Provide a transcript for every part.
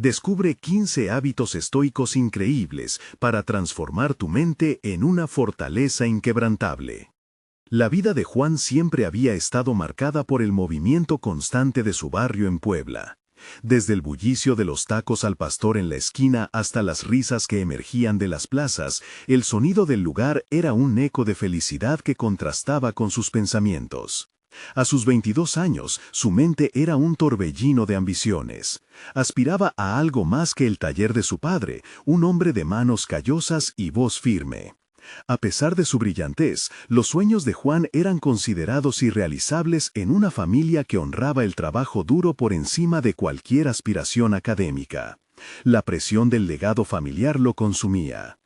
Descubre 15 hábitos estoicos increíbles para transformar tu mente en una fortaleza inquebrantable. La vida de Juan siempre había estado marcada por el movimiento constante de su barrio en Puebla. Desde el bullicio de los tacos al pastor en la esquina hasta las risas que emergían de las plazas, el sonido del lugar era un eco de felicidad que contrastaba con sus pensamientos. A sus 22 años, su mente era un torbellino de ambiciones. Aspiraba a algo más que el taller de su padre, un hombre de manos callosas y voz firme. A pesar de su brillantez, los sueños de Juan eran considerados irrealizables en una familia que honraba el trabajo duro por encima de cualquier aspiración académica. La presión del legado familiar lo consumía.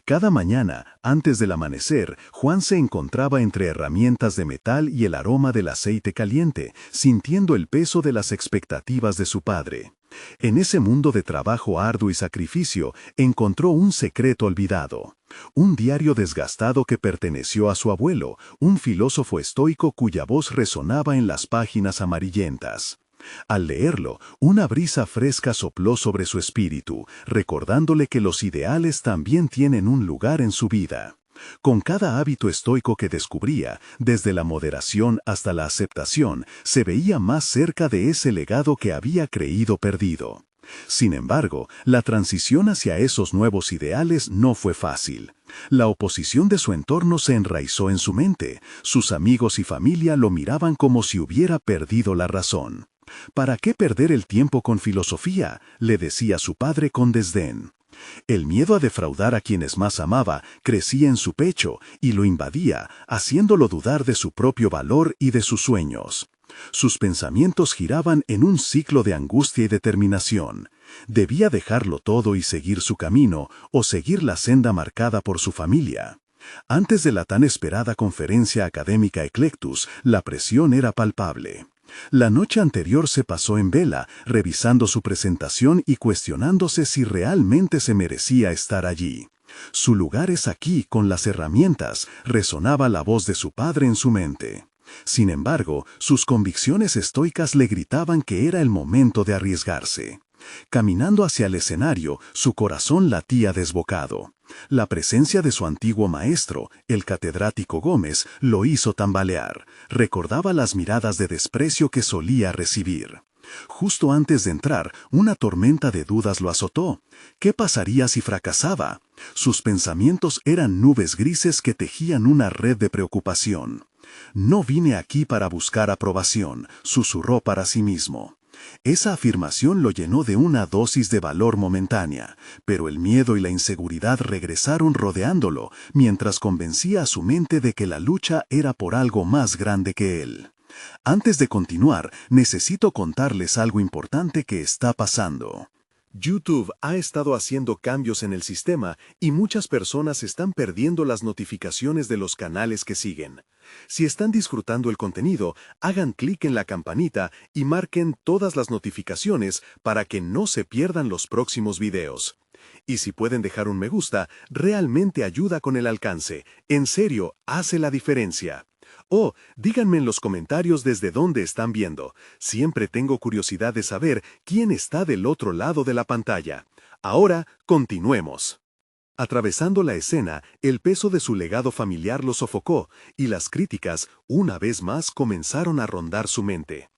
Cada mañana, antes del amanecer, Juan se encontraba entre herramientas de metal y el aroma del aceite caliente, sintiendo el peso de las expectativas de su padre. En ese mundo de trabajo arduo y sacrificio, encontró un secreto olvidado. Un diario desgastado que perteneció a su abuelo, un filósofo estoico cuya voz resonaba en las páginas amarillentas. Al leerlo, una brisa fresca sopló sobre su espíritu, recordándole que los ideales también tienen un lugar en su vida. Con cada hábito estoico que descubría, desde la moderación hasta la aceptación, se veía más cerca de ese legado que había creído perdido. Sin embargo, la transición hacia esos nuevos ideales no fue fácil. La oposición de su entorno se enraizó en su mente. Sus amigos y familia lo miraban como si hubiera perdido la razón. ¿Para qué perder el tiempo con filosofía?, le decía su padre con desdén. El miedo a defraudar a quienes más amaba crecía en su pecho y lo invadía, haciéndolo dudar de su propio valor y de sus sueños. Sus pensamientos giraban en un ciclo de angustia y determinación. Debía dejarlo todo y seguir su camino, o seguir la senda marcada por su familia. Antes de la tan esperada conferencia académica Eclectus, la presión era palpable. La noche anterior se pasó en vela, revisando su presentación y cuestionándose si realmente se merecía estar allí. Su lugar es aquí, con las herramientas, resonaba la voz de su padre en su mente. Sin embargo, sus convicciones estoicas le gritaban que era el momento de arriesgarse. Caminando hacia el escenario, su corazón latía desbocado. La presencia de su antiguo maestro, el catedrático Gómez, lo hizo tambalear. Recordaba las miradas de desprecio que solía recibir. Justo antes de entrar, una tormenta de dudas lo azotó. ¿Qué pasaría si fracasaba? Sus pensamientos eran nubes grises que tejían una red de preocupación. «No vine aquí para buscar aprobación», susurró para sí mismo. Esa afirmación lo llenó de una dosis de valor momentánea, pero el miedo y la inseguridad regresaron rodeándolo, mientras convencía a su mente de que la lucha era por algo más grande que él. Antes de continuar, necesito contarles algo importante que está pasando. YouTube ha estado haciendo cambios en el sistema y muchas personas están perdiendo las notificaciones de los canales que siguen. Si están disfrutando el contenido, hagan clic en la campanita y marquen todas las notificaciones para que no se pierdan los próximos videos. Y si pueden dejar un me gusta, realmente ayuda con el alcance. En serio, hace la diferencia. Oh, díganme en los comentarios desde dónde están viendo. Siempre tengo curiosidad de saber quién está del otro lado de la pantalla. Ahora, continuemos. Atravesando la escena, el peso de su legado familiar lo sofocó, y las críticas, una vez más, comenzaron a rondar su mente.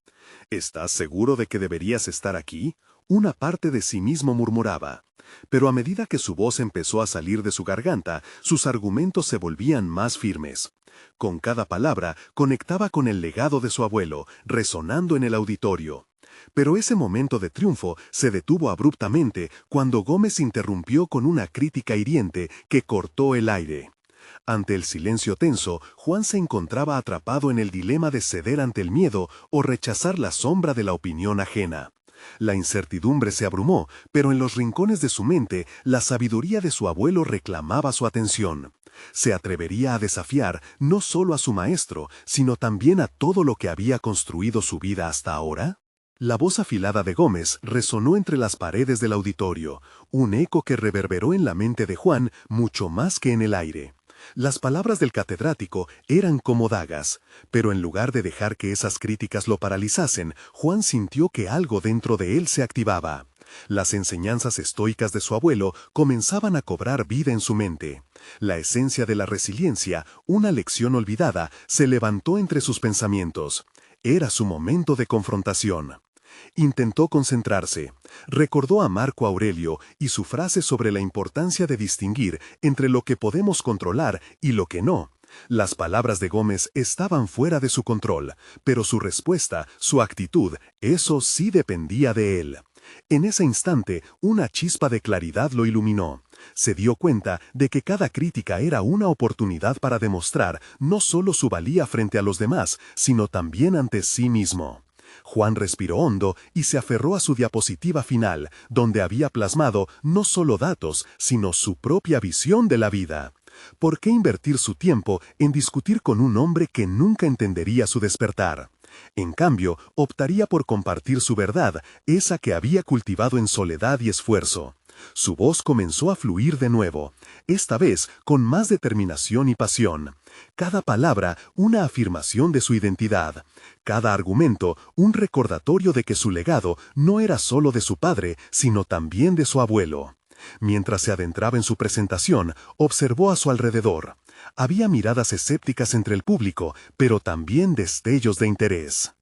¿Estás seguro de que deberías estar aquí?, una parte de sí mismo murmuraba. Pero a medida que su voz empezó a salir de su garganta, sus argumentos se volvían más firmes. Con cada palabra conectaba con el legado de su abuelo, resonando en el auditorio. Pero ese momento de triunfo se detuvo abruptamente cuando Gómez interrumpió con una crítica hiriente que cortó el aire. Ante el silencio tenso, Juan se encontraba atrapado en el dilema de ceder ante el miedo o rechazar la sombra de la opinión ajena. La incertidumbre se abrumó, pero en los rincones de su mente, la sabiduría de su abuelo reclamaba su atención. ¿Se atrevería a desafiar no solo a su maestro, sino también a todo lo que había construido su vida hasta ahora? La voz afilada de Gómez resonó entre las paredes del auditorio, un eco que reverberó en la mente de Juan mucho más que en el aire. Las palabras del catedrático eran como dagas, pero en lugar de dejar que esas críticas lo paralizasen, Juan sintió que algo dentro de él se activaba. Las enseñanzas estoicas de su abuelo comenzaban a cobrar vida en su mente. La esencia de la resiliencia, una lección olvidada, se levantó entre sus pensamientos. Era su momento de confrontación. Intentó concentrarse. Recordó a Marco Aurelio y su frase sobre la importancia de distinguir entre lo que podemos controlar y lo que no. Las palabras de Gómez estaban fuera de su control, pero su respuesta, su actitud, eso sí dependía de él. En ese instante, una chispa de claridad lo iluminó. Se dio cuenta de que cada crítica era una oportunidad para demostrar no solo su valía frente a los demás, sino también ante sí mismo. Juan respiró hondo y se aferró a su diapositiva final, donde había plasmado no solo datos, sino su propia visión de la vida. ¿Por qué invertir su tiempo en discutir con un hombre que nunca entendería su despertar? En cambio, optaría por compartir su verdad, esa que había cultivado en soledad y esfuerzo. Su voz comenzó a fluir de nuevo, esta vez con más determinación y pasión. Cada palabra, una afirmación de su identidad. Cada argumento, un recordatorio de que su legado no era solo de su padre, sino también de su abuelo. Mientras se adentraba en su presentación, observó a su alrededor. Había miradas escépticas entre el público, pero también destellos de interés.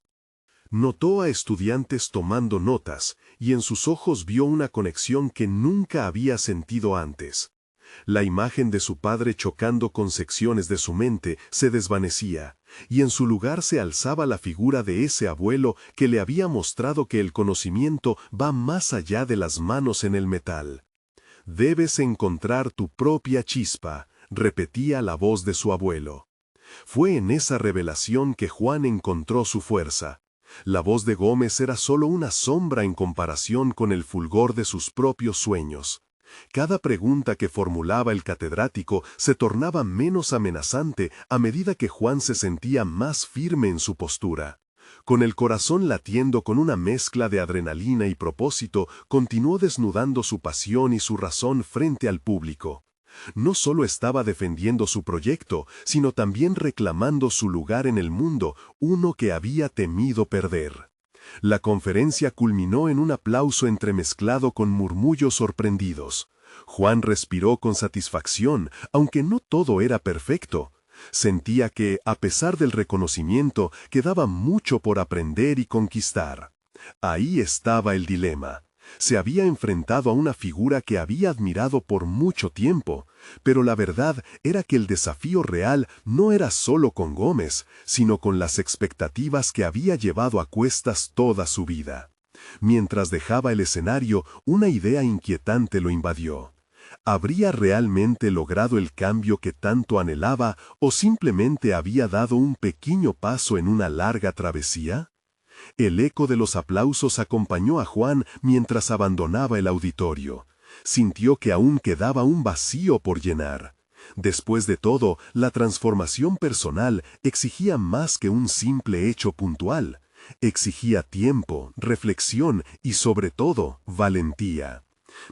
Notó a estudiantes tomando notas, y en sus ojos vio una conexión que nunca había sentido antes. La imagen de su padre chocando con secciones de su mente se desvanecía, y en su lugar se alzaba la figura de ese abuelo que le había mostrado que el conocimiento va más allá de las manos en el metal. Debes encontrar tu propia chispa, repetía la voz de su abuelo. Fue en esa revelación que Juan encontró su fuerza. La voz de Gómez era solo una sombra en comparación con el fulgor de sus propios sueños. Cada pregunta que formulaba el catedrático se tornaba menos amenazante a medida que Juan se sentía más firme en su postura. Con el corazón latiendo con una mezcla de adrenalina y propósito, continuó desnudando su pasión y su razón frente al público. No solo estaba defendiendo su proyecto, sino también reclamando su lugar en el mundo, uno que había temido perder. La conferencia culminó en un aplauso entremezclado con murmullos sorprendidos. Juan respiró con satisfacción, aunque no todo era perfecto. Sentía que, a pesar del reconocimiento, quedaba mucho por aprender y conquistar. Ahí estaba el dilema. Se había enfrentado a una figura que había admirado por mucho tiempo, pero la verdad era que el desafío real no era solo con Gómez, sino con las expectativas que había llevado a cuestas toda su vida. Mientras dejaba el escenario, una idea inquietante lo invadió. ¿Habría realmente logrado el cambio que tanto anhelaba o simplemente había dado un pequeño paso en una larga travesía? El eco de los aplausos acompañó a Juan mientras abandonaba el auditorio. Sintió que aún quedaba un vacío por llenar. Después de todo, la transformación personal exigía más que un simple hecho puntual. Exigía tiempo, reflexión y, sobre todo, valentía.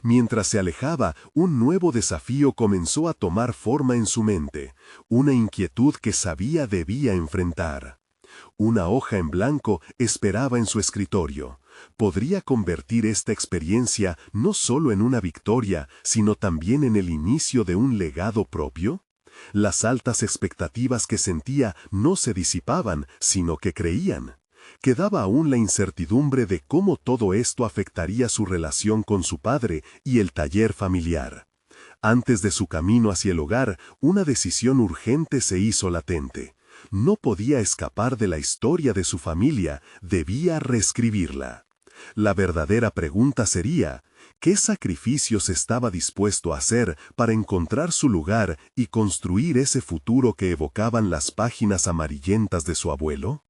Mientras se alejaba, un nuevo desafío comenzó a tomar forma en su mente, una inquietud que sabía debía enfrentar. Una hoja en blanco esperaba en su escritorio. ¿Podría convertir esta experiencia no solo en una victoria, sino también en el inicio de un legado propio? Las altas expectativas que sentía no se disipaban, sino que creían. Quedaba aún la incertidumbre de cómo todo esto afectaría su relación con su padre y el taller familiar. Antes de su camino hacia el hogar, una decisión urgente se hizo latente. No podía escapar de la historia de su familia, debía reescribirla. La verdadera pregunta sería, ¿qué sacrificios estaba dispuesto a hacer para encontrar su lugar y construir ese futuro que evocaban las páginas amarillentas de su abuelo?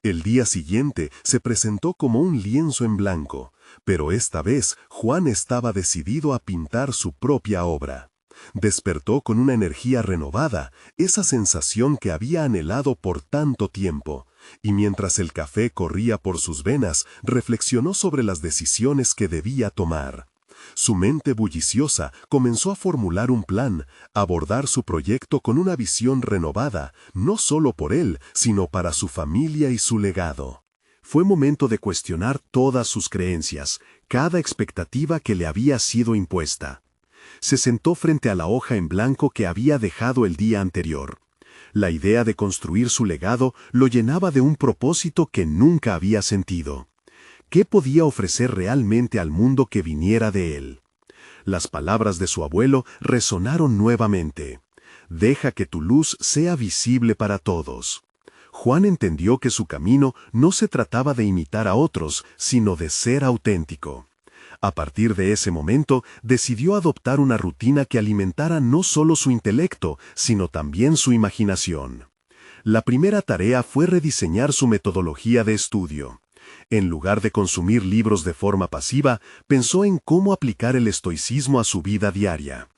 El día siguiente se presentó como un lienzo en blanco, pero esta vez Juan estaba decidido a pintar su propia obra. Despertó con una energía renovada, esa sensación que había anhelado por tanto tiempo, y mientras el café corría por sus venas, reflexionó sobre las decisiones que debía tomar. Su mente bulliciosa comenzó a formular un plan, a abordar su proyecto con una visión renovada, no solo por él, sino para su familia y su legado. Fue momento de cuestionar todas sus creencias, cada expectativa que le había sido impuesta. Se sentó frente a la hoja en blanco que había dejado el día anterior. La idea de construir su legado lo llenaba de un propósito que nunca había sentido. ¿Qué podía ofrecer realmente al mundo que viniera de él? Las palabras de su abuelo resonaron nuevamente. Deja que tu luz sea visible para todos. Juan entendió que su camino no se trataba de imitar a otros, sino de ser auténtico. A partir de ese momento, decidió adoptar una rutina que alimentara no solo su intelecto, sino también su imaginación. La primera tarea fue rediseñar su metodología de estudio. En lugar de consumir libros de forma pasiva, pensó en cómo aplicar el estoicismo a su vida diaria.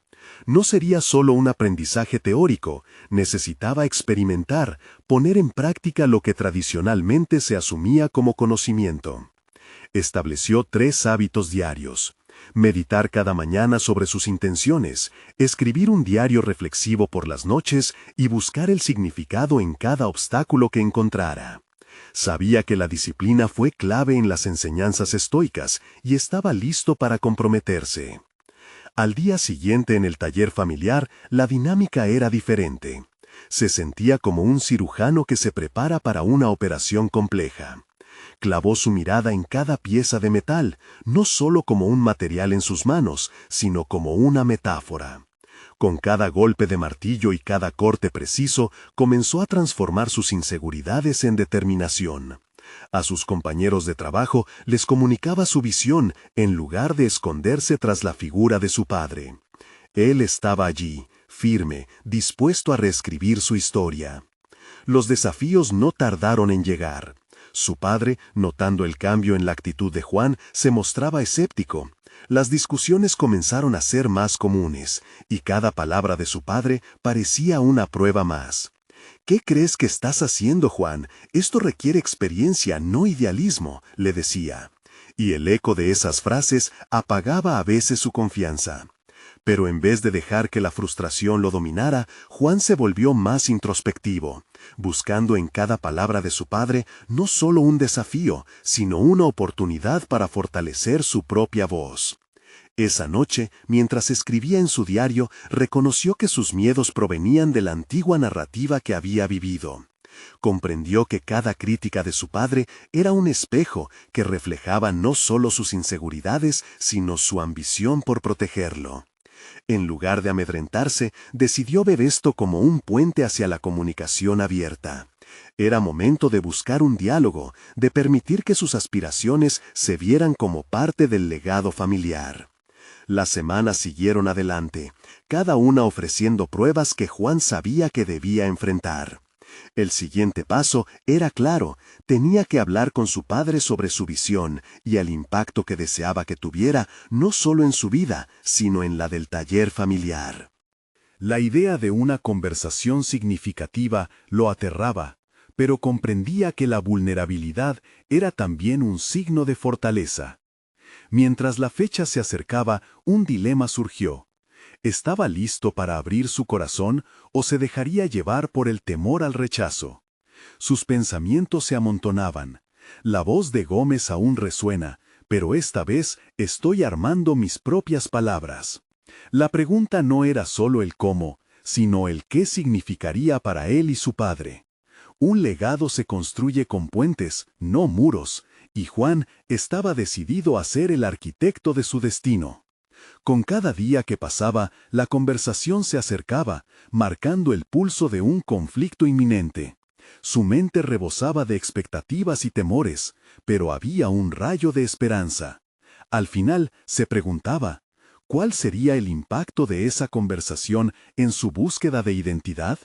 No sería solo un aprendizaje teórico, necesitaba experimentar, poner en práctica lo que tradicionalmente se asumía como conocimiento. Estableció 3 hábitos diarios: meditar cada mañana sobre sus intenciones, escribir un diario reflexivo por las noches y buscar el significado en cada obstáculo que encontrara. Sabía que la disciplina fue clave en las enseñanzas estoicas y estaba listo para comprometerse. Al día siguiente en el taller familiar, la dinámica era diferente. Se sentía como un cirujano que se prepara para una operación compleja. Clavó su mirada en cada pieza de metal, no solo como un material en sus manos, sino como una metáfora. Con cada golpe de martillo y cada corte preciso, comenzó a transformar sus inseguridades en determinación. A sus compañeros de trabajo les comunicaba su visión en lugar de esconderse tras la figura de su padre. Él estaba allí, firme, dispuesto a reescribir su historia. Los desafíos no tardaron en llegar. Su padre, notando el cambio en la actitud de Juan, se mostraba escéptico. Las discusiones comenzaron a ser más comunes, y cada palabra de su padre parecía una prueba más. «¿Qué crees que estás haciendo, Juan? Esto requiere experiencia, no idealismo», le decía. Y el eco de esas frases apagaba a veces su confianza. Pero en vez de dejar que la frustración lo dominara, Juan se volvió más introspectivo, buscando en cada palabra de su padre no solo un desafío, sino una oportunidad para fortalecer su propia voz. Esa noche, mientras escribía en su diario, reconoció que sus miedos provenían de la antigua narrativa que había vivido. Comprendió que cada crítica de su padre era un espejo que reflejaba no solo sus inseguridades, sino su ambición por protegerlo. En lugar de amedrentarse, decidió ver esto como un puente hacia la comunicación abierta. Era momento de buscar un diálogo, de permitir que sus aspiraciones se vieran como parte del legado familiar. Las semanas siguieron adelante, cada una ofreciendo pruebas que Juan sabía que debía enfrentar. El siguiente paso era claro: tenía que hablar con su padre sobre su visión y el impacto que deseaba que tuviera, no solo en su vida, sino en la del taller familiar. La idea de una conversación significativa lo aterraba, pero comprendía que la vulnerabilidad era también un signo de fortaleza. Mientras la fecha se acercaba, un dilema surgió. ¿Estaba listo para abrir su corazón o se dejaría llevar por el temor al rechazo? Sus pensamientos se amontonaban. La voz de Gómez aún resuena, pero esta vez estoy armando mis propias palabras. La pregunta no era solo el cómo, sino el qué significaría para él y su padre. Un legado se construye con puentes, no muros, y Juan estaba decidido a ser el arquitecto de su destino. Con cada día que pasaba, la conversación se acercaba, marcando el pulso de un conflicto inminente. Su mente rebosaba de expectativas y temores, pero había un rayo de esperanza. Al final, se preguntaba, ¿cuál sería el impacto de esa conversación en su búsqueda de identidad?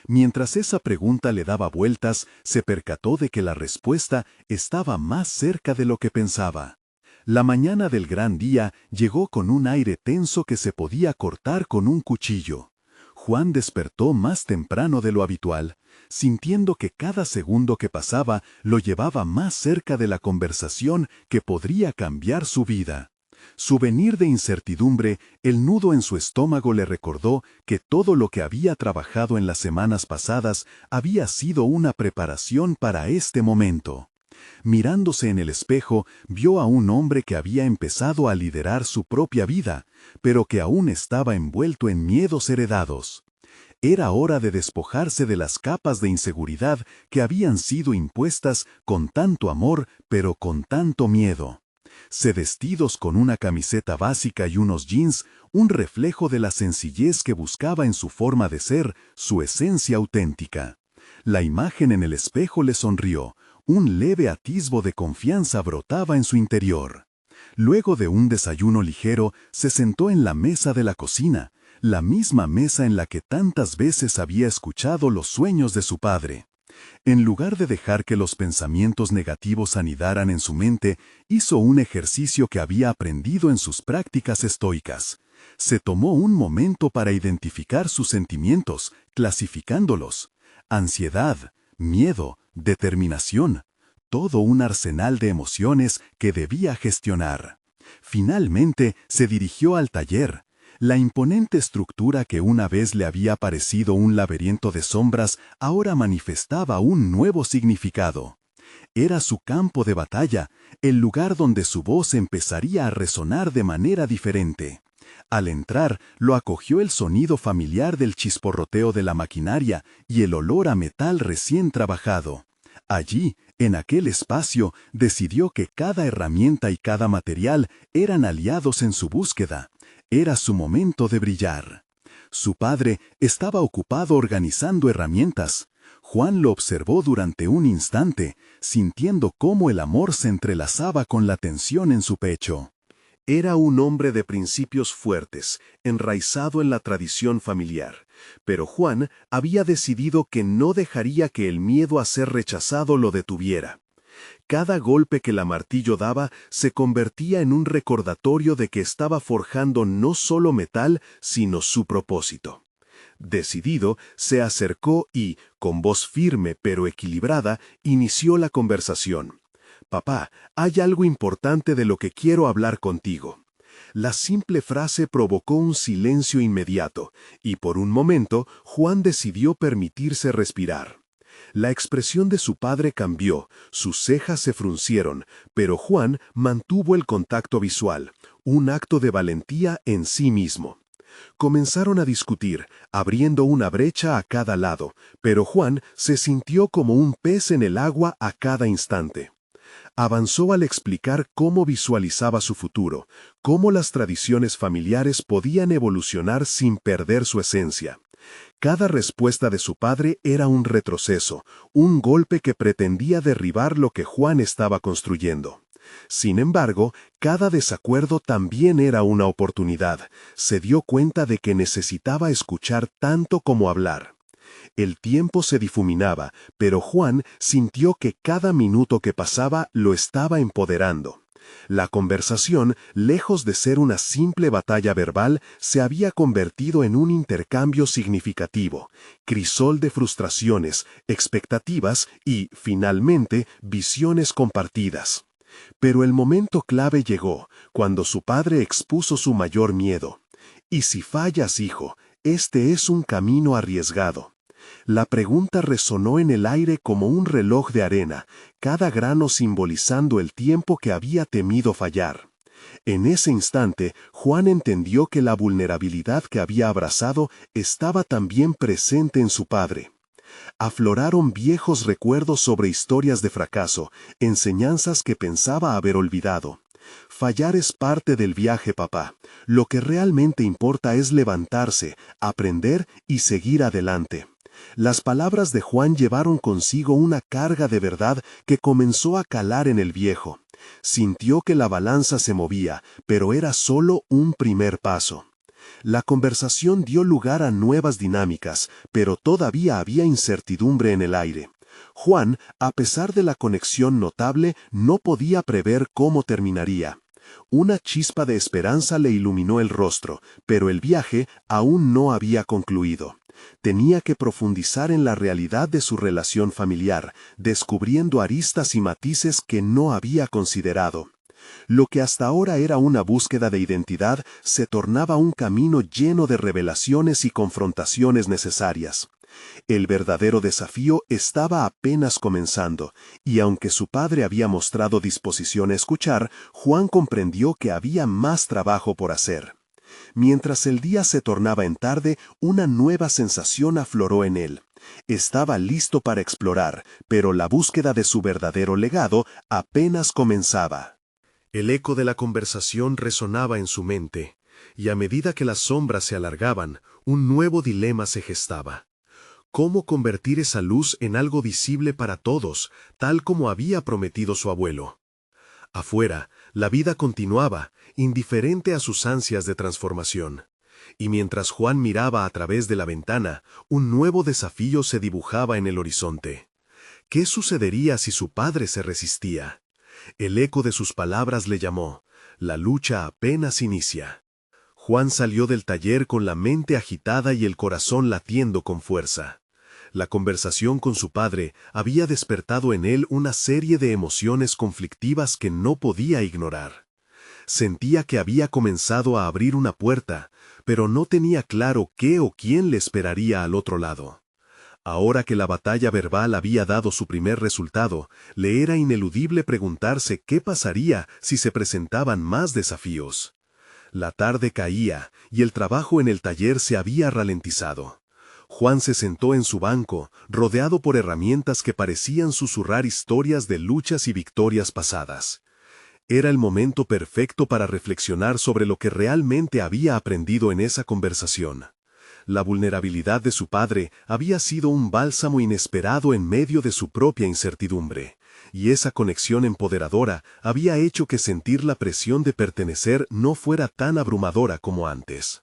Mientras esa pregunta le daba vueltas, se percató de que la respuesta estaba más cerca de lo que pensaba. La mañana del gran día llegó con un aire tenso que se podía cortar con un cuchillo. Juan despertó más temprano de lo habitual, sintiendo que cada segundo que pasaba lo llevaba más cerca de la conversación que podría cambiar su vida. Souvenir de incertidumbre, el nudo en su estómago le recordó que todo lo que había trabajado en las semanas pasadas había sido una preparación para este momento. Mirándose en el espejo, vio a un hombre que había empezado a liderar su propia vida, pero que aún estaba envuelto en miedos heredados. Era hora de despojarse de las capas de inseguridad que habían sido impuestas con tanto amor, pero con tanto miedo. Vestidos con una camiseta básica y unos jeans, un reflejo de la sencillez que buscaba en su forma de ser, su esencia auténtica. La imagen en el espejo le sonrió, un leve atisbo de confianza brotaba en su interior. Luego de un desayuno ligero, se sentó en la mesa de la cocina, la misma mesa en la que tantas veces había escuchado los sueños de su padre. En lugar de dejar que los pensamientos negativos anidaran en su mente, hizo un ejercicio que había aprendido en sus prácticas estoicas. Se tomó un momento para identificar sus sentimientos, clasificándolos. Ansiedad, miedo, determinación, todo un arsenal de emociones que debía gestionar. Finalmente se dirigió al taller. La imponente estructura que una vez le había parecido un laberinto de sombras ahora manifestaba un nuevo significado. Era su campo de batalla, el lugar donde su voz empezaría a resonar de manera diferente. Al entrar, lo acogió el sonido familiar del chisporroteo de la maquinaria y el olor a metal recién trabajado. Allí, en aquel espacio, decidió que cada herramienta y cada material eran aliados en su búsqueda. Era su momento de brillar. Su padre estaba ocupado organizando herramientas. Juan lo observó durante un instante, sintiendo cómo el amor se entrelazaba con la tensión en su pecho. Era un hombre de principios fuertes, enraizado en la tradición familiar, pero Juan había decidido que no dejaría que el miedo a ser rechazado lo detuviera. Cada golpe que la martillo daba se convertía en un recordatorio de que estaba forjando no solo metal, sino su propósito. Decidido, se acercó y, con voz firme pero equilibrada, inició la conversación. «Papá, hay algo importante de lo que quiero hablar contigo». La simple frase provocó un silencio inmediato, y por un momento Juan decidió permitirse respirar. La expresión de su padre cambió, sus cejas se fruncieron, pero Juan mantuvo el contacto visual, un acto de valentía en sí mismo. Comenzaron a discutir, abriendo una brecha a cada lado, pero Juan se sintió como un pez en el agua a cada instante. Avanzó al explicar cómo visualizaba su futuro, cómo las tradiciones familiares podían evolucionar sin perder su esencia. Cada respuesta de su padre era un retroceso, un golpe que pretendía derribar lo que Juan estaba construyendo. Sin embargo, cada desacuerdo también era una oportunidad. Se dio cuenta de que necesitaba escuchar tanto como hablar. El tiempo se difuminaba, pero Juan sintió que cada minuto que pasaba lo estaba empoderando. La conversación, lejos de ser una simple batalla verbal, se había convertido en un intercambio significativo, crisol de frustraciones, expectativas y, finalmente, visiones compartidas. Pero el momento clave llegó, cuando su padre expuso su mayor miedo. «Y si fallas, hijo, este es un camino arriesgado». La pregunta resonó en el aire como un reloj de arena, cada grano simbolizando el tiempo que había temido fallar. En ese instante, Juan entendió que la vulnerabilidad que había abrazado estaba también presente en su padre. Afloraron viejos recuerdos sobre historias de fracaso, enseñanzas que pensaba haber olvidado. Fallar es parte del viaje, papá. Lo que realmente importa es levantarse, aprender y seguir adelante. Las palabras de Juan llevaron consigo una carga de verdad que comenzó a calar en el viejo. Sintió que la balanza se movía, pero era solo un primer paso. La conversación dio lugar a nuevas dinámicas, pero todavía había incertidumbre en el aire. Juan, a pesar de la conexión notable, no podía prever cómo terminaría. Una chispa de esperanza le iluminó el rostro, pero el viaje aún no había concluido. Tenía que profundizar en la realidad de su relación familiar, descubriendo aristas y matices que no había considerado. Lo que hasta ahora era una búsqueda de identidad se tornaba un camino lleno de revelaciones y confrontaciones necesarias. El verdadero desafío estaba apenas comenzando, y aunque su padre había mostrado disposición a escuchar, Juan comprendió que había más trabajo por hacer. Mientras el día se tornaba en tarde, una nueva sensación afloró en él. Estaba listo para explorar, pero la búsqueda de su verdadero legado apenas comenzaba. El eco de la conversación resonaba en su mente, y a medida que las sombras se alargaban, un nuevo dilema se gestaba. ¿Cómo convertir esa luz en algo visible para todos, tal como había prometido su abuelo? Afuera, la vida continuaba, indiferente a sus ansias de transformación. Y mientras Juan miraba a través de la ventana, un nuevo desafío se dibujaba en el horizonte. ¿Qué sucedería si su padre se resistía? El eco de sus palabras le llamó. La lucha apenas inicia. Juan salió del taller con la mente agitada y el corazón latiendo con fuerza. La conversación con su padre había despertado en él una serie de emociones conflictivas que no podía ignorar. Sentía que había comenzado a abrir una puerta, pero no tenía claro qué o quién le esperaría al otro lado. Ahora que la batalla verbal había dado su primer resultado, le era ineludible preguntarse qué pasaría si se presentaban más desafíos. La tarde caía, y el trabajo en el taller se había ralentizado. Juan se sentó en su banco, rodeado por herramientas que parecían susurrar historias de luchas y victorias pasadas. Era el momento perfecto para reflexionar sobre lo que realmente había aprendido en esa conversación. La vulnerabilidad de su padre había sido un bálsamo inesperado en medio de su propia incertidumbre, y esa conexión empoderadora había hecho que sentir la presión de pertenecer no fuera tan abrumadora como antes.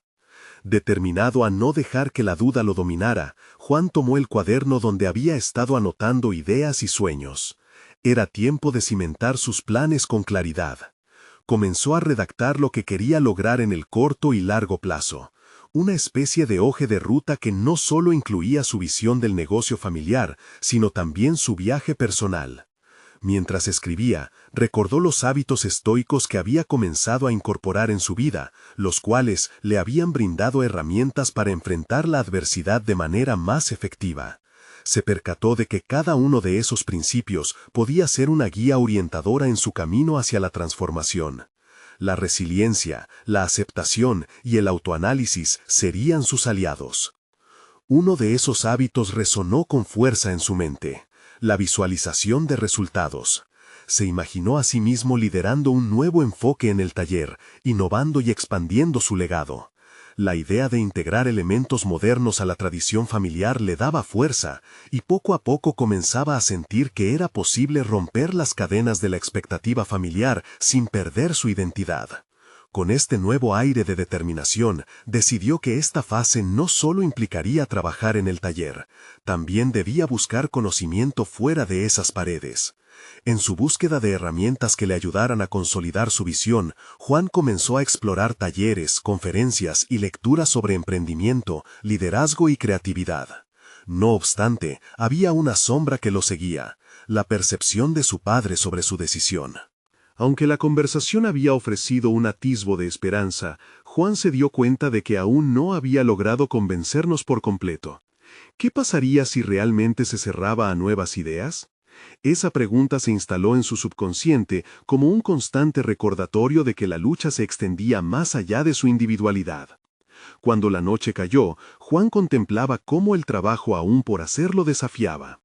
Determinado a no dejar que la duda lo dominara, Juan tomó el cuaderno donde había estado anotando ideas y sueños. Era tiempo de cimentar sus planes con claridad. Comenzó a redactar lo que quería lograr en el corto y largo plazo. Una especie de hoja de ruta que no solo incluía su visión del negocio familiar, sino también su viaje personal. Mientras escribía, recordó los hábitos estoicos que había comenzado a incorporar en su vida, los cuales le habían brindado herramientas para enfrentar la adversidad de manera más efectiva. Se percató de que cada uno de esos principios podía ser una guía orientadora en su camino hacia la transformación. La resiliencia, la aceptación y el autoanálisis serían sus aliados. Uno de esos hábitos resonó con fuerza en su mente: la visualización de resultados. Se imaginó a sí mismo liderando un nuevo enfoque en el taller, innovando y expandiendo su legado. La idea de integrar elementos modernos a la tradición familiar le daba fuerza, y poco a poco comenzaba a sentir que era posible romper las cadenas de la expectativa familiar sin perder su identidad. Con este nuevo aire de determinación, decidió que esta fase no solo implicaría trabajar en el taller, también debía buscar conocimiento fuera de esas paredes. En su búsqueda de herramientas que le ayudaran a consolidar su visión, Juan comenzó a explorar talleres, conferencias y lecturas sobre emprendimiento, liderazgo y creatividad. No obstante, había una sombra que lo seguía: la percepción de su padre sobre su decisión. Aunque la conversación había ofrecido un atisbo de esperanza, Juan se dio cuenta de que aún no había logrado convencernos por completo. ¿Qué pasaría si realmente se cerraba a nuevas ideas? Esa pregunta se instaló en su subconsciente como un constante recordatorio de que la lucha se extendía más allá de su individualidad. Cuando la noche cayó, Juan contemplaba cómo el trabajo aún por hacer lo desafiaba.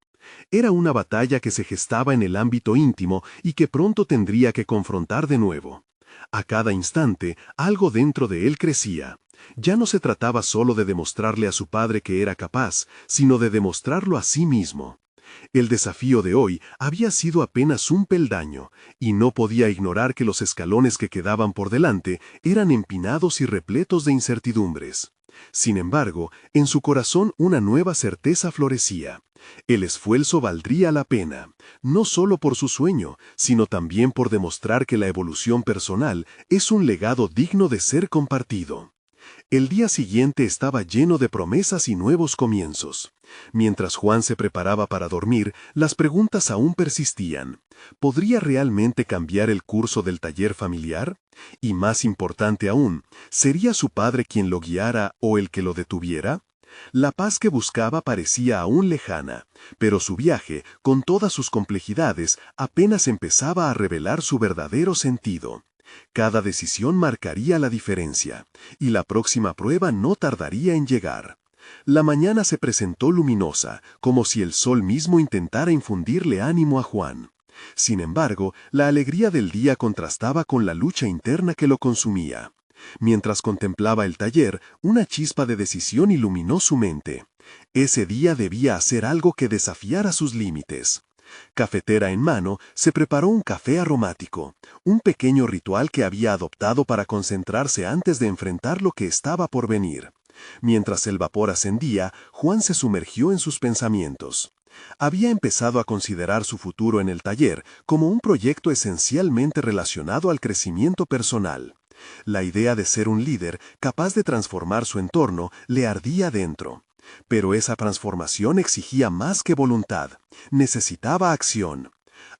Era una batalla que se gestaba en el ámbito íntimo y que pronto tendría que confrontar de nuevo. A cada instante, algo dentro de él crecía. Ya no se trataba solo de demostrarle a su padre que era capaz, sino de demostrarlo a sí mismo. El desafío de hoy había sido apenas un peldaño, y no podía ignorar que los escalones que quedaban por delante eran empinados y repletos de incertidumbres. Sin embargo, en su corazón una nueva certeza florecía. El esfuerzo valdría la pena, no solo por su sueño, sino también por demostrar que la evolución personal es un legado digno de ser compartido. El día siguiente estaba lleno de promesas y nuevos comienzos. Mientras Juan se preparaba para dormir, las preguntas aún persistían. ¿Podría realmente cambiar el curso del taller familiar? Y más importante aún, ¿sería su padre quien lo guiara o el que lo detuviera? La paz que buscaba parecía aún lejana, pero su viaje, con todas sus complejidades, apenas empezaba a revelar su verdadero sentido. Cada decisión marcaría la diferencia, y la próxima prueba no tardaría en llegar. La mañana se presentó luminosa, como si el sol mismo intentara infundirle ánimo a Juan. Sin embargo, la alegría del día contrastaba con la lucha interna que lo consumía. Mientras contemplaba el taller, una chispa de decisión iluminó su mente. Ese día debía hacer algo que desafiara sus límites. Cafetera en mano, se preparó un café aromático, un pequeño ritual que había adoptado para concentrarse antes de enfrentar lo que estaba por venir. Mientras el vapor ascendía, Juan se sumergió en sus pensamientos. Había empezado a considerar su futuro en el taller como un proyecto esencialmente relacionado al crecimiento personal. La idea de ser un líder capaz de transformar su entorno le ardía dentro. Pero esa transformación exigía más que voluntad. Necesitaba acción.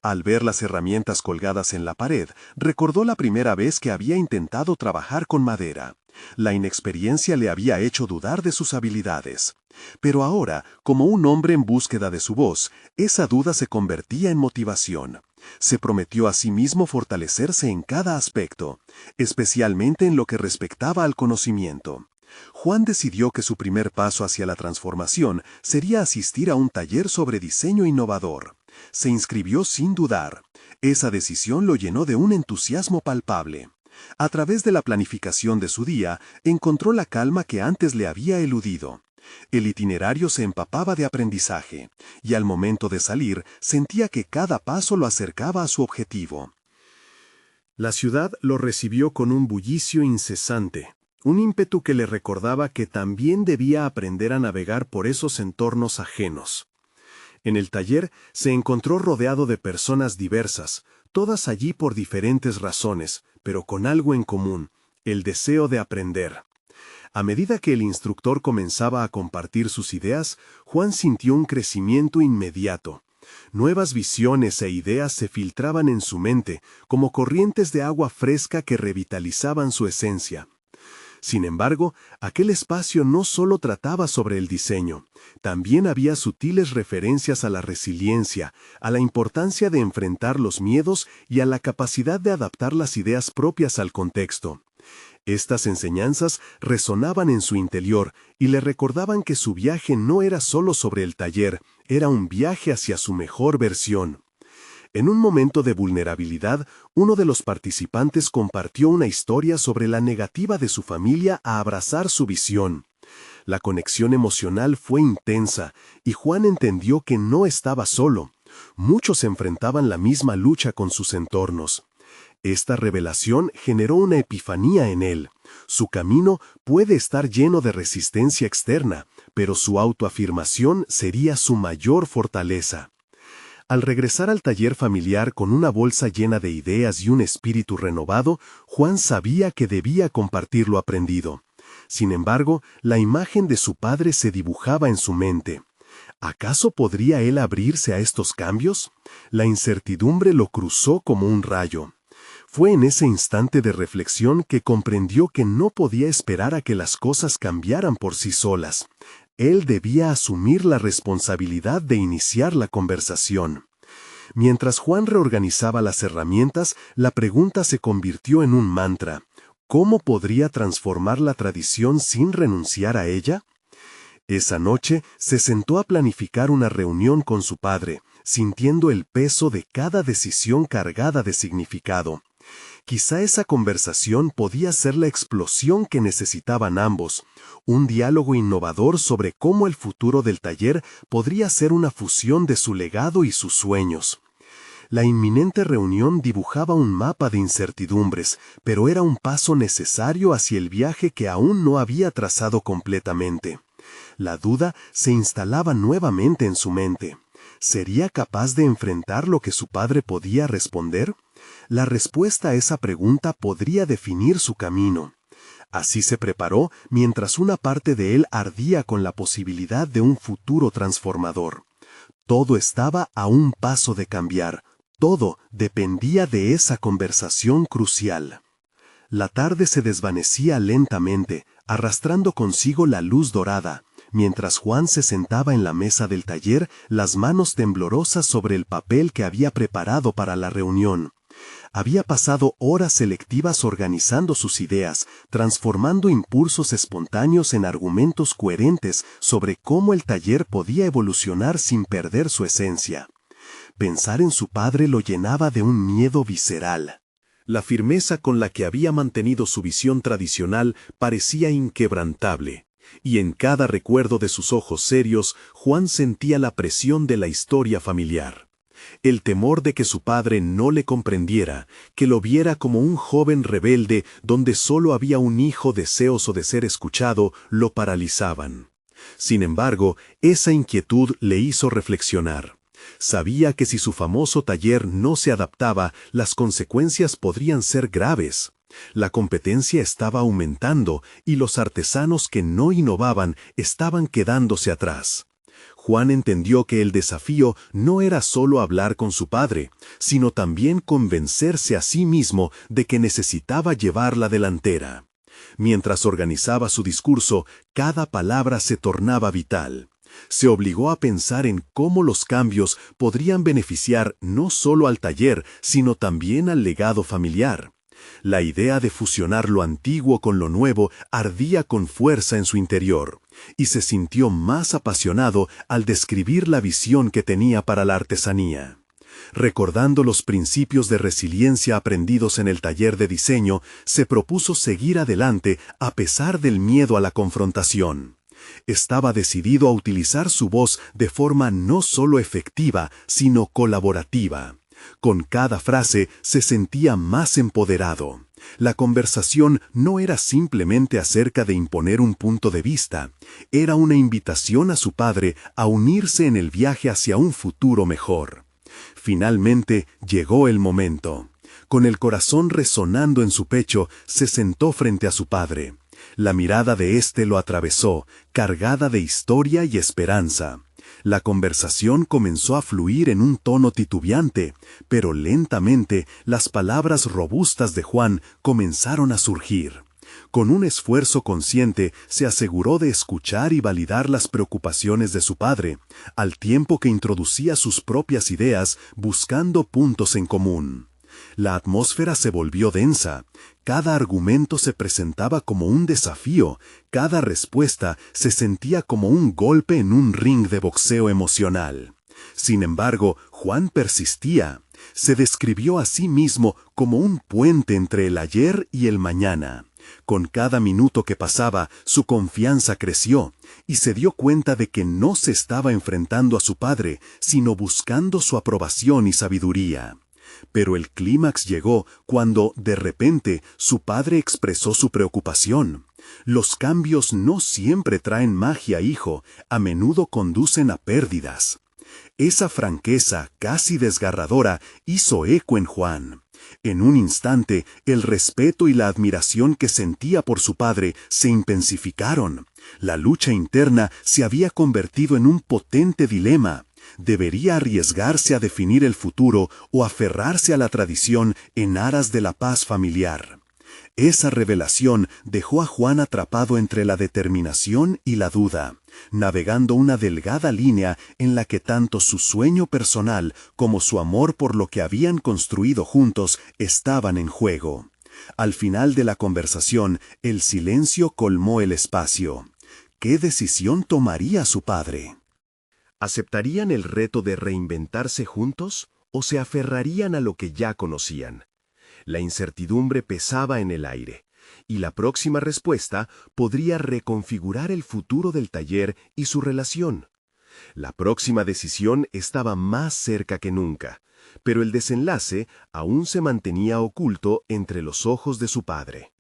Al ver las herramientas colgadas en la pared, recordó la primera vez que había intentado trabajar con madera. La inexperiencia le había hecho dudar de sus habilidades. Pero ahora, como un hombre en búsqueda de su voz, esa duda se convertía en motivación. Se prometió a sí mismo fortalecerse en cada aspecto, especialmente en lo que respectaba al conocimiento. Juan decidió que su primer paso hacia la transformación sería asistir a un taller sobre diseño innovador. Se inscribió sin dudar. Esa decisión lo llenó de un entusiasmo palpable. A través de la planificación de su día, encontró la calma que antes le había eludido. El itinerario se empapaba de aprendizaje, y al momento de salir sentía que cada paso lo acercaba a su objetivo. La ciudad lo recibió con un bullicio incesante, un ímpetu que le recordaba que también debía aprender a navegar por esos entornos ajenos. En el taller se encontró rodeado de personas diversas, todas allí por diferentes razones, pero con algo en común, el deseo de aprender. A medida que el instructor comenzaba a compartir sus ideas, Juan sintió un crecimiento inmediato. Nuevas visiones e ideas se filtraban en su mente, como corrientes de agua fresca que revitalizaban su esencia. Sin embargo, aquel espacio no solo trataba sobre el diseño, también había sutiles referencias a la resiliencia, a la importancia de enfrentar los miedos y a la capacidad de adaptar las ideas propias al contexto. Estas enseñanzas resonaban en su interior y le recordaban que su viaje no era solo sobre el taller, era un viaje hacia su mejor versión. En un momento de vulnerabilidad, uno de los participantes compartió una historia sobre la negativa de su familia a abrazar su visión. La conexión emocional fue intensa, y Juan entendió que no estaba solo. Muchos enfrentaban la misma lucha con sus entornos. Esta revelación generó una epifanía en él. Su camino puede estar lleno de resistencia externa, pero su autoafirmación sería su mayor fortaleza. Al regresar al taller familiar con una bolsa llena de ideas y un espíritu renovado, Juan sabía que debía compartir lo aprendido. Sin embargo, la imagen de su padre se dibujaba en su mente. ¿Acaso podría él abrirse a estos cambios? La incertidumbre lo cruzó como un rayo. Fue en ese instante de reflexión que comprendió que no podía esperar a que las cosas cambiaran por sí solas. Él debía asumir la responsabilidad de iniciar la conversación. Mientras Juan reorganizaba las herramientas, la pregunta se convirtió en un mantra. ¿Cómo podría transformar la tradición sin renunciar a ella? Esa noche se sentó a planificar una reunión con su padre, sintiendo el peso de cada decisión cargada de significado. Quizá esa conversación podía ser la explosión que necesitaban ambos, un diálogo innovador sobre cómo el futuro del taller podría ser una fusión de su legado y sus sueños. La inminente reunión dibujaba un mapa de incertidumbres, pero era un paso necesario hacia el viaje que aún no había trazado completamente. La duda se instalaba nuevamente en su mente. ¿Sería capaz de enfrentar lo que su padre podía responder? La respuesta a esa pregunta podría definir su camino. Así se preparó mientras una parte de él ardía con la posibilidad de un futuro transformador. Todo estaba a un paso de cambiar. Todo dependía de esa conversación crucial. La tarde se desvanecía lentamente, arrastrando consigo la luz dorada, Mientras Juan se sentaba en la mesa del taller, las manos temblorosas sobre el papel que había preparado para la reunión. Había pasado horas selectivas organizando sus ideas, transformando impulsos espontáneos en argumentos coherentes sobre cómo el taller podía evolucionar sin perder su esencia. Pensar en su padre lo llenaba de un miedo visceral. La firmeza con la que había mantenido su visión tradicional parecía inquebrantable, y en cada recuerdo de sus ojos serios, Juan sentía la presión de la historia familiar. El temor de que su padre no le comprendiera, que lo viera como un joven rebelde donde solo había un hijo deseoso de ser escuchado, lo paralizaban. Sin embargo, esa inquietud le hizo reflexionar. Sabía que si su famoso taller no se adaptaba, las consecuencias podrían ser graves. La competencia estaba aumentando y los artesanos que no innovaban estaban quedándose atrás. Juan entendió que el desafío no era solo hablar con su padre, sino también convencerse a sí mismo de que necesitaba llevar la delantera. Mientras organizaba su discurso, cada palabra se tornaba vital. Se obligó a pensar en cómo los cambios podrían beneficiar no solo al taller, sino también al legado familiar. La idea de fusionar lo antiguo con lo nuevo ardía con fuerza en su interior, y se sintió más apasionado al describir la visión que tenía para la artesanía. Recordando los principios de resiliencia aprendidos en el taller de diseño, se propuso seguir adelante a pesar del miedo a la confrontación. Estaba decidido a utilizar su voz de forma no solo efectiva, sino colaborativa. Con cada frase se sentía más empoderado. La conversación no era simplemente acerca de imponer un punto de vista, era una invitación a su padre a unirse en el viaje hacia un futuro mejor. Finalmente llegó el momento. Con el corazón resonando en su pecho, se sentó frente a su padre. La mirada de éste lo atravesó, cargada de historia y esperanza. La conversación comenzó a fluir en un tono titubeante, pero lentamente las palabras robustas de Juan comenzaron a surgir. Con un esfuerzo consciente, se aseguró de escuchar y validar las preocupaciones de su padre, al tiempo que introducía sus propias ideas buscando puntos en común. La atmósfera se volvió densa. Cada argumento se presentaba como un desafío, cada respuesta se sentía como un golpe en un ring de boxeo emocional. Sin embargo, Juan persistía. Se describió a sí mismo como un puente entre el ayer y el mañana. Con cada minuto que pasaba, su confianza creció, y se dio cuenta de que no se estaba enfrentando a su padre, sino buscando su aprobación y sabiduría. Pero el clímax llegó cuando, de repente, su padre expresó su preocupación. Los cambios no siempre traen magia, hijo, a menudo conducen a pérdidas. Esa franqueza, casi desgarradora, hizo eco en Juan. En un instante, el respeto y la admiración que sentía por su padre se intensificaron. La lucha interna se había convertido en un potente dilema. ¿Debería arriesgarse a definir el futuro o aferrarse a la tradición en aras de la paz familiar? Esa revelación dejó a Juan atrapado entre la determinación y la duda, navegando una delgada línea en la que tanto su sueño personal como su amor por lo que habían construido juntos estaban en juego. Al final de la conversación, el silencio colmó el espacio. ¿Qué decisión tomaría su padre? ¿Aceptarían el reto de reinventarse juntos o se aferrarían a lo que ya conocían? La incertidumbre pesaba en el aire, y la próxima respuesta podría reconfigurar el futuro del taller y su relación. La próxima decisión estaba más cerca que nunca, pero el desenlace aún se mantenía oculto entre los ojos de su padre.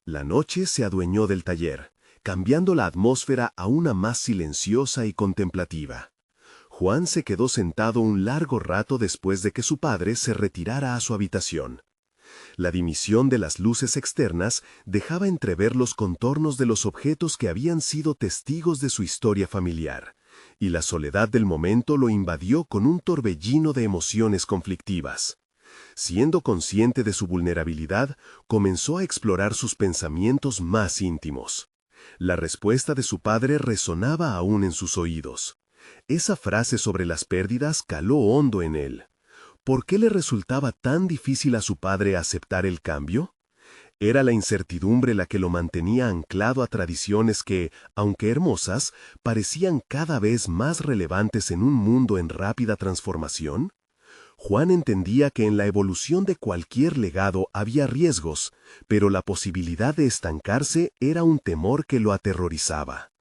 La noche se adueñó del taller, cambiando la atmósfera a una más silenciosa y contemplativa. Juan se quedó sentado un largo rato después de que su padre se retirara a su habitación. La dimisión de las luces externas dejaba entrever los contornos de los objetos que habían sido testigos de su historia familiar, y la soledad del momento lo invadió con un torbellino de emociones conflictivas. Siendo consciente de su vulnerabilidad, comenzó a explorar sus pensamientos más íntimos. La respuesta de su padre resonaba aún en sus oídos. Esa frase sobre las pérdidas caló hondo en él. ¿Por qué le resultaba tan difícil a su padre aceptar el cambio? Era la incertidumbre la que lo mantenía anclado a tradiciones que, aunque hermosas, parecían cada vez más relevantes en un mundo en rápida transformación. Juan entendía que en la evolución de cualquier legado había riesgos, pero la posibilidad de estancarse era un temor que lo aterrorizaba.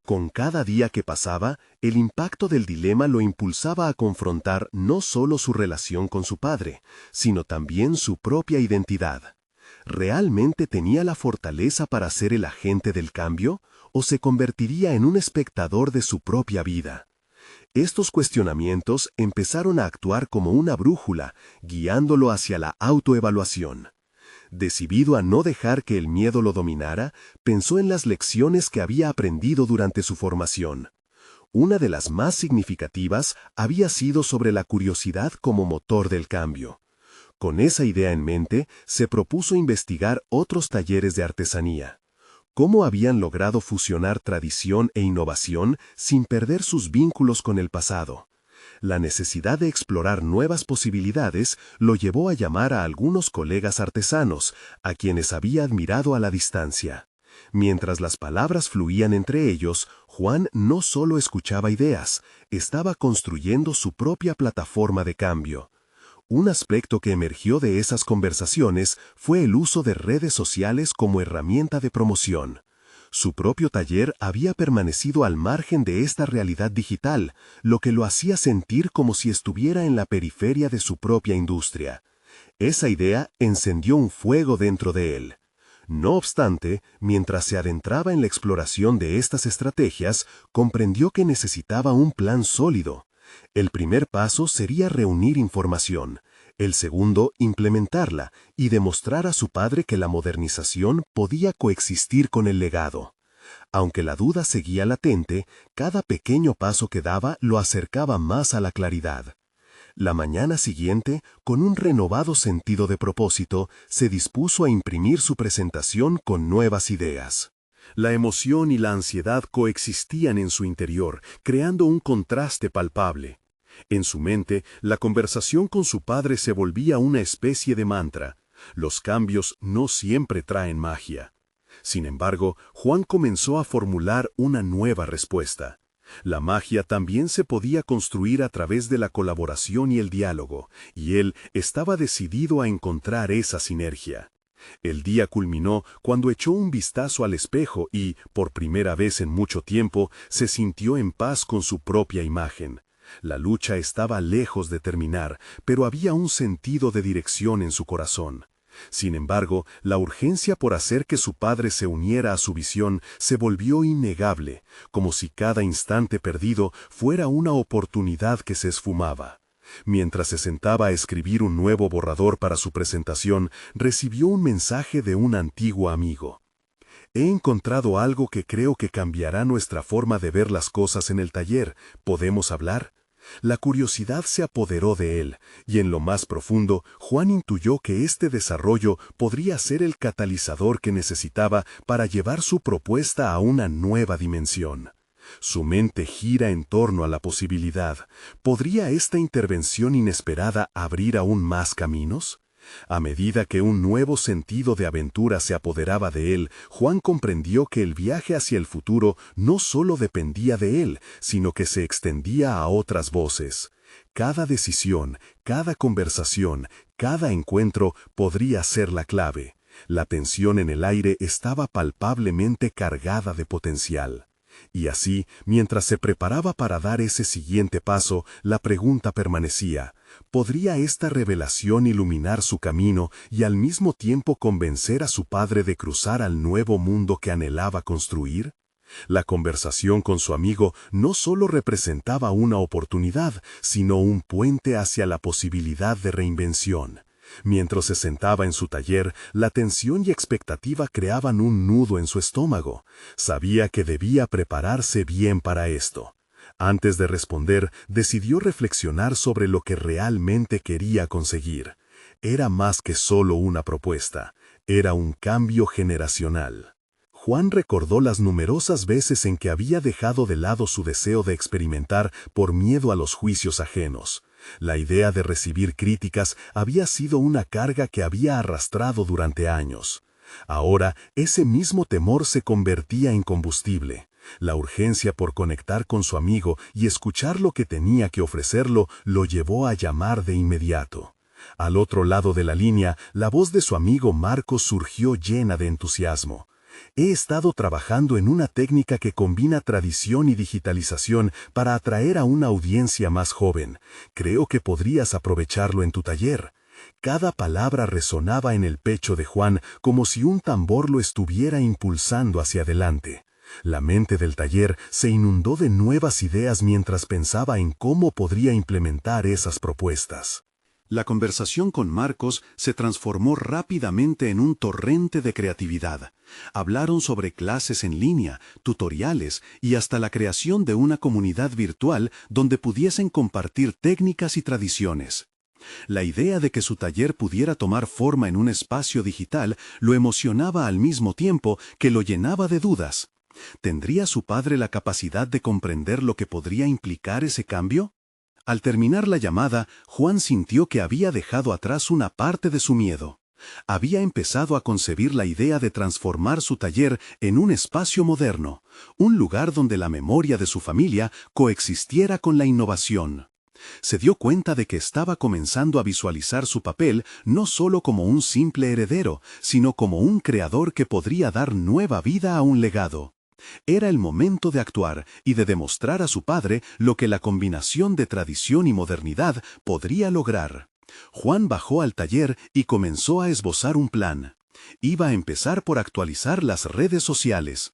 Con cada día que pasaba, el impacto del dilema lo impulsaba a confrontar no solo su relación con su padre, sino también su propia identidad. ¿Realmente tenía la fortaleza para ser el agente del cambio, o se convertiría en un espectador de su propia vida? Estos cuestionamientos empezaron a actuar como una brújula, guiándolo hacia la autoevaluación. Decidido a no dejar que el miedo lo dominara, pensó en las lecciones que había aprendido durante su formación. Una de las más significativas había sido sobre la curiosidad como motor del cambio. Con esa idea en mente, se propuso investigar otros talleres de artesanía. ¿Cómo habían logrado fusionar tradición e innovación sin perder sus vínculos con el pasado? La necesidad de explorar nuevas posibilidades lo llevó a llamar a algunos colegas artesanos, a quienes había admirado a la distancia. Mientras las palabras fluían entre ellos, Juan no solo escuchaba ideas, estaba construyendo su propia plataforma de cambio. Un aspecto que emergió de esas conversaciones fue el uso de redes sociales como herramienta de promoción. Su propio taller había permanecido al margen de esta realidad digital, lo que lo hacía sentir como si estuviera en la periferia de su propia industria. Esa idea encendió un fuego dentro de él. No obstante, mientras se adentraba en la exploración de estas estrategias, comprendió que necesitaba un plan sólido. El primer paso sería reunir información, el segundo, implementarla y demostrar a su padre que la modernización podía coexistir con el legado. Aunque la duda seguía latente, cada pequeño paso que daba lo acercaba más a la claridad. La mañana siguiente, con un renovado sentido de propósito, se dispuso a imprimir su presentación con nuevas ideas. La emoción y la ansiedad coexistían en su interior, creando un contraste palpable. En su mente, la conversación con su padre se volvía una especie de mantra. Los cambios no siempre traen magia. Sin embargo, Juan comenzó a formular una nueva respuesta. La magia también se podía construir a través de la colaboración y el diálogo, y él estaba decidido a encontrar esa sinergia. El día culminó cuando echó un vistazo al espejo y, por primera vez en mucho tiempo, se sintió en paz con su propia imagen. La lucha estaba lejos de terminar, pero había un sentido de dirección en su corazón. Sin embargo, la urgencia por hacer que su padre se uniera a su visión se volvió innegable, como si cada instante perdido fuera una oportunidad que se esfumaba. Mientras se sentaba a escribir un nuevo borrador para su presentación, recibió un mensaje de un antiguo amigo. «He encontrado algo que creo que cambiará nuestra forma de ver las cosas en el taller. ¿Podemos hablar?». La curiosidad se apoderó de él, y en lo más profundo, Juan intuyó que este desarrollo podría ser el catalizador que necesitaba para llevar su propuesta a una nueva dimensión. Su mente gira en torno a la posibilidad. ¿Podría esta intervención inesperada abrir aún más caminos? A medida que un nuevo sentido de aventura se apoderaba de él, Juan comprendió que el viaje hacia el futuro no solo dependía de él, sino que se extendía a otras voces. Cada decisión, cada conversación, cada encuentro podría ser la clave. La tensión en el aire estaba palpablemente cargada de potencial. Y así, mientras se preparaba para dar ese siguiente paso, la pregunta permanecía: ¿podría esta revelación iluminar su camino y al mismo tiempo convencer a su padre de cruzar al nuevo mundo que anhelaba construir? La conversación con su amigo no solo representaba una oportunidad, sino un puente hacia la posibilidad de reinvención. Mientras se sentaba en su taller, la tensión y expectativa creaban un nudo en su estómago. Sabía que debía prepararse bien para esto. Antes de responder, decidió reflexionar sobre lo que realmente quería conseguir. Era más que solo una propuesta, era un cambio generacional. Juan recordó las numerosas veces en que había dejado de lado su deseo de experimentar por miedo a los juicios ajenos. La idea de recibir críticas había sido una carga que había arrastrado durante años. Ahora, ese mismo temor se convertía en combustible. La urgencia por conectar con su amigo y escuchar lo que tenía que ofrecerlo lo llevó a llamar de inmediato. Al otro lado de la línea, la voz de su amigo Marcos surgió llena de entusiasmo. He estado trabajando en una técnica que combina tradición y digitalización para atraer a una audiencia más joven. Creo que podrías aprovecharlo en tu taller. Cada palabra resonaba en el pecho de Juan como si un tambor lo estuviera impulsando hacia adelante. La mente del taller se inundó de nuevas ideas mientras pensaba en cómo podría implementar esas propuestas. La conversación con Marcos se transformó rápidamente en un torrente de creatividad. Hablaron sobre clases en línea, tutoriales y hasta la creación de una comunidad virtual donde pudiesen compartir técnicas y tradiciones. La idea de que su taller pudiera tomar forma en un espacio digital lo emocionaba al mismo tiempo que lo llenaba de dudas. ¿Tendría su padre la capacidad de comprender lo que podría implicar ese cambio? Al terminar la llamada, Juan sintió que había dejado atrás una parte de su miedo. Había empezado a concebir la idea de transformar su taller en un espacio moderno, un lugar donde la memoria de su familia coexistiera con la innovación. Se dio cuenta de que estaba comenzando a visualizar su papel no solo como un simple heredero, sino como un creador que podría dar nueva vida a un legado. Era el momento de actuar y de demostrar a su padre lo que la combinación de tradición y modernidad podría lograr. Juan bajó al taller y comenzó a esbozar un plan. Iba a empezar por actualizar las redes sociales.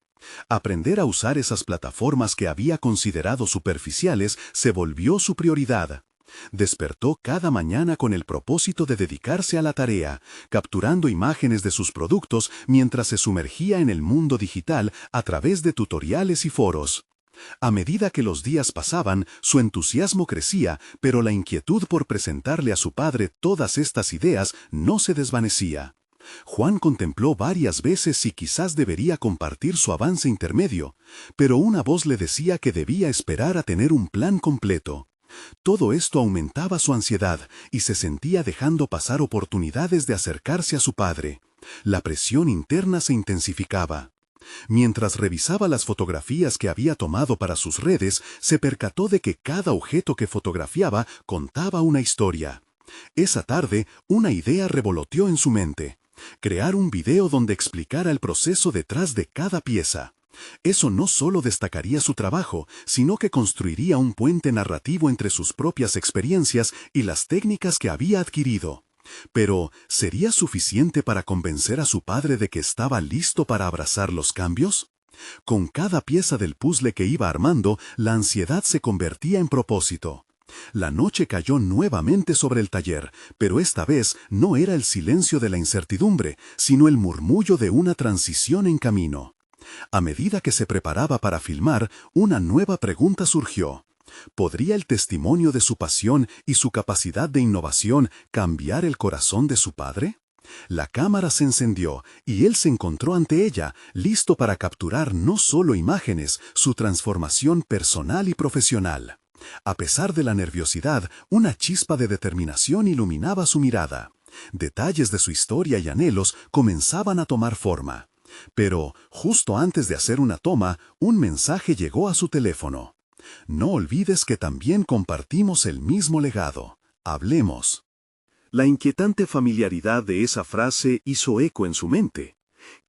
Aprender a usar esas plataformas que había considerado superficiales se volvió su prioridad. Despertó cada mañana con el propósito de dedicarse a la tarea, capturando imágenes de sus productos mientras se sumergía en el mundo digital a través de tutoriales y foros. A medida que los días pasaban, su entusiasmo crecía, pero la inquietud por presentarle a su padre todas estas ideas no se desvanecía. Juan contempló varias veces si quizás debería compartir su avance intermedio, pero una voz le decía que debía esperar a tener un plan completo. Todo esto aumentaba su ansiedad y se sentía dejando pasar oportunidades de acercarse a su padre. La presión interna se intensificaba. Mientras revisaba las fotografías que había tomado para sus redes, se percató de que cada objeto que fotografiaba contaba una historia. Esa tarde, una idea revoloteó en su mente: crear un video donde explicara el proceso detrás de cada pieza. Eso no solo destacaría su trabajo, sino que construiría un puente narrativo entre sus propias experiencias y las técnicas que había adquirido. Pero, ¿sería suficiente para convencer a su padre de que estaba listo para abrazar los cambios? Con cada pieza del puzzle que iba armando, la ansiedad se convertía en propósito. La noche cayó nuevamente sobre el taller, pero esta vez no era el silencio de la incertidumbre, sino el murmullo de una transición en camino. A medida que se preparaba para filmar, una nueva pregunta surgió. ¿Podría el testimonio de su pasión y su capacidad de innovación cambiar el corazón de su padre? La cámara se encendió y él se encontró ante ella, listo para capturar no solo imágenes, su transformación personal y profesional. A pesar de la nerviosidad, una chispa de determinación iluminaba su mirada. Detalles de su historia y anhelos comenzaban a tomar forma. Pero, justo antes de hacer una toma, un mensaje llegó a su teléfono. No olvides que también compartimos el mismo legado. Hablemos. La inquietante familiaridad de esa frase hizo eco en su mente.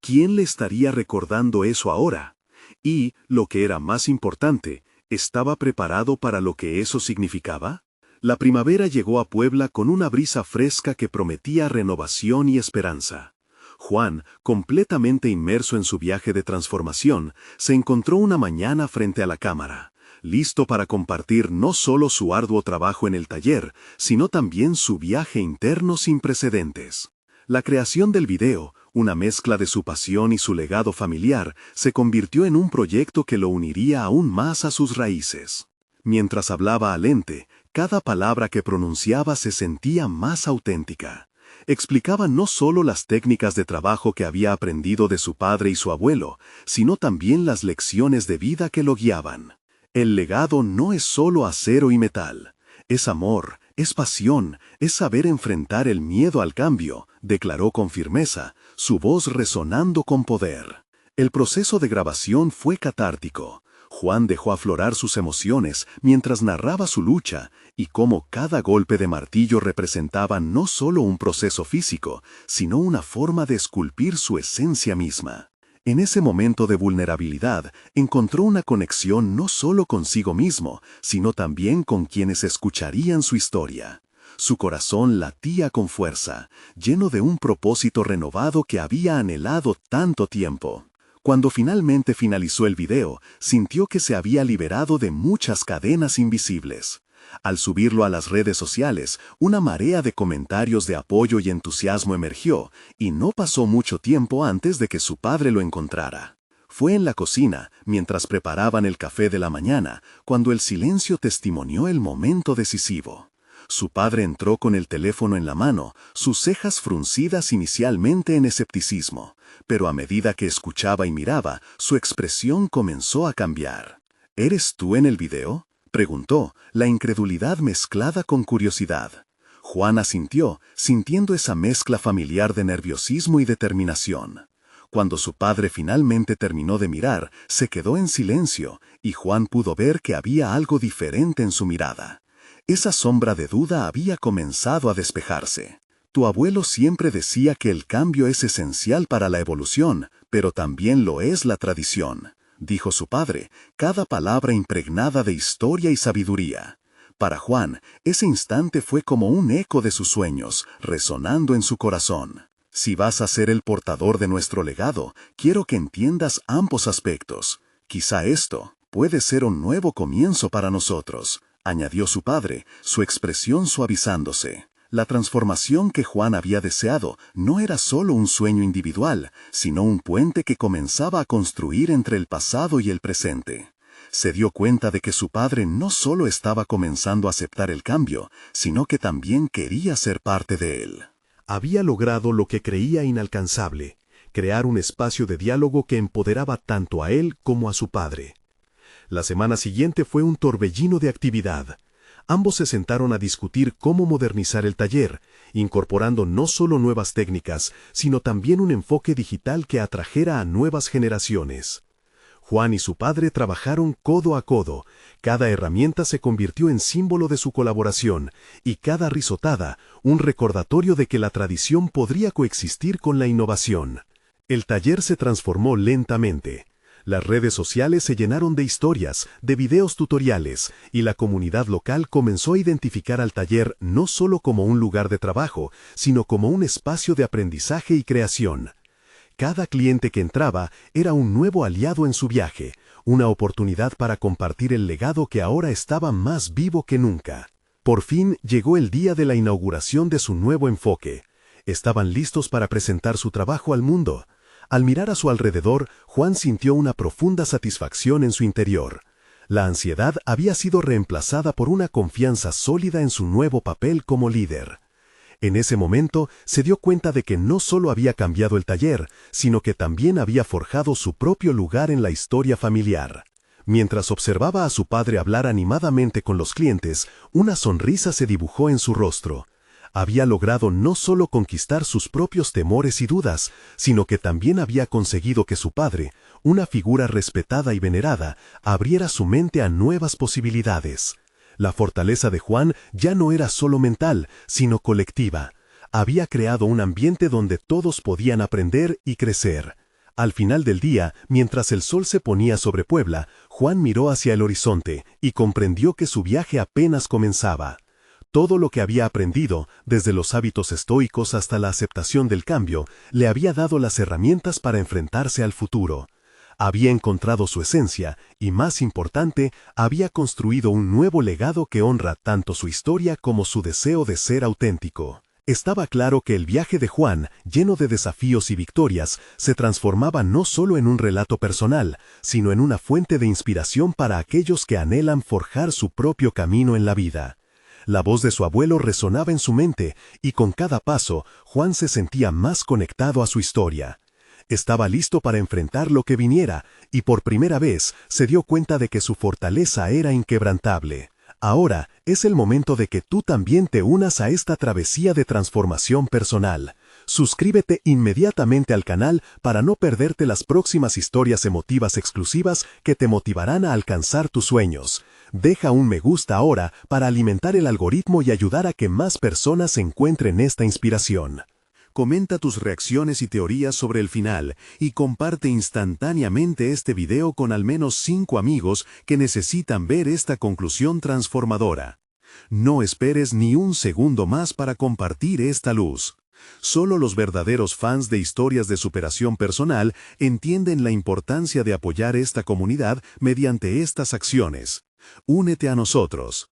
¿Quién le estaría recordando eso ahora? Y, lo que era más importante, ¿estaba preparado para lo que eso significaba? La primavera llegó a Puebla con una brisa fresca que prometía renovación y esperanza. Juan, completamente inmerso en su viaje de transformación, se encontró una mañana frente a la cámara, listo para compartir no solo su arduo trabajo en el taller, sino también su viaje interno sin precedentes. La creación del video, una mezcla de su pasión y su legado familiar, se convirtió en un proyecto que lo uniría aún más a sus raíces. Mientras hablaba al ente, cada palabra que pronunciaba se sentía más auténtica. Explicaba no solo las técnicas de trabajo que había aprendido de su padre y su abuelo, sino también las lecciones de vida que lo guiaban. El legado no es solo acero y metal. Es amor, es pasión, es saber enfrentar el miedo al cambio, declaró con firmeza, su voz resonando con poder. El proceso de grabación fue catártico. Juan dejó aflorar sus emociones mientras narraba su lucha y cómo cada golpe de martillo representaba no solo un proceso físico, sino una forma de esculpir su esencia misma. En ese momento de vulnerabilidad, encontró una conexión no solo consigo mismo, sino también con quienes escucharían su historia. Su corazón latía con fuerza, lleno de un propósito renovado que había anhelado tanto tiempo. Cuando finalmente finalizó el video, sintió que se había liberado de muchas cadenas invisibles. Al subirlo a las redes sociales, una marea de comentarios de apoyo y entusiasmo emergió, y no pasó mucho tiempo antes de que su padre lo encontrara. Fue en la cocina, mientras preparaban el café de la mañana, cuando el silencio testimonió el momento decisivo. Su padre entró con el teléfono en la mano, sus cejas fruncidas inicialmente en escepticismo, pero a medida que escuchaba y miraba, su expresión comenzó a cambiar. ¿Eres tú en el video?, preguntó, la incredulidad mezclada con curiosidad. Juan asintió, sintiendo esa mezcla familiar de nerviosismo y determinación. Cuando su padre finalmente terminó de mirar, se quedó en silencio, y Juan pudo ver que había algo diferente en su mirada. Esa sombra de duda había comenzado a despejarse. Tu abuelo siempre decía que el cambio es esencial para la evolución, pero también lo es la tradición, dijo su padre, cada palabra impregnada de historia y sabiduría. Para Juan, ese instante fue como un eco de sus sueños, resonando en su corazón. Si vas a ser el portador de nuestro legado, quiero que entiendas ambos aspectos. Quizá esto puede ser un nuevo comienzo para nosotros, añadió su padre, su expresión suavizándose. La transformación que Juan había deseado no era solo un sueño individual, sino un puente que comenzaba a construir entre el pasado y el presente. Se dio cuenta de que su padre no solo estaba comenzando a aceptar el cambio, sino que también quería ser parte de él. Había logrado lo que creía inalcanzable, crear un espacio de diálogo que empoderaba tanto a él como a su padre. La semana siguiente fue un torbellino de actividad. Ambos se sentaron a discutir cómo modernizar el taller, incorporando no solo nuevas técnicas, sino también un enfoque digital que atrajera a nuevas generaciones. Juan y su padre trabajaron codo a codo, cada herramienta se convirtió en símbolo de su colaboración, y cada risotada, un recordatorio de que la tradición podría coexistir con la innovación. El taller se transformó lentamente. Las redes sociales se llenaron de historias, de videos tutoriales, y la comunidad local comenzó a identificar al taller no solo como un lugar de trabajo, sino como un espacio de aprendizaje y creación. Cada cliente que entraba era un nuevo aliado en su viaje, una oportunidad para compartir el legado que ahora estaba más vivo que nunca. Por fin llegó el día de la inauguración de su nuevo enfoque. Estaban listos para presentar su trabajo al mundo. Al mirar a su alrededor, Juan sintió una profunda satisfacción en su interior. La ansiedad había sido reemplazada por una confianza sólida en su nuevo papel como líder. En ese momento, se dio cuenta de que no solo había cambiado el taller, sino que también había forjado su propio lugar en la historia familiar. Mientras observaba a su padre hablar animadamente con los clientes, una sonrisa se dibujó en su rostro. Había logrado no solo conquistar sus propios temores y dudas, sino que también había conseguido que su padre, una figura respetada y venerada, abriera su mente a nuevas posibilidades. La fortaleza de Juan ya no era solo mental, sino colectiva. Había creado un ambiente donde todos podían aprender y crecer. Al final del día, mientras el sol se ponía sobre Puebla, Juan miró hacia el horizonte y comprendió que su viaje apenas comenzaba. Todo lo que había aprendido, desde los hábitos estoicos hasta la aceptación del cambio, le había dado las herramientas para enfrentarse al futuro. Había encontrado su esencia y, más importante, había construido un nuevo legado que honra tanto su historia como su deseo de ser auténtico. Estaba claro que el viaje de Juan, lleno de desafíos y victorias, se transformaba no solo en un relato personal, sino en una fuente de inspiración para aquellos que anhelan forjar su propio camino en la vida. La voz de su abuelo resonaba en su mente, y con cada paso, Juan se sentía más conectado a su historia. Estaba listo para enfrentar lo que viniera, y por primera vez se dio cuenta de que su fortaleza era inquebrantable. Ahora es el momento de que tú también te unas a esta travesía de transformación personal. Suscríbete inmediatamente al canal para no perderte las próximas historias emotivas exclusivas que te motivarán a alcanzar tus sueños. Deja un me gusta ahora para alimentar el algoritmo y ayudar a que más personas encuentren esta inspiración. Comenta tus reacciones y teorías sobre el final y comparte instantáneamente este video con al menos 5 amigos que necesitan ver esta conclusión transformadora. No esperes ni un segundo más para compartir esta luz. Solo los verdaderos fans de historias de superación personal entienden la importancia de apoyar esta comunidad mediante estas acciones. Únete a nosotros.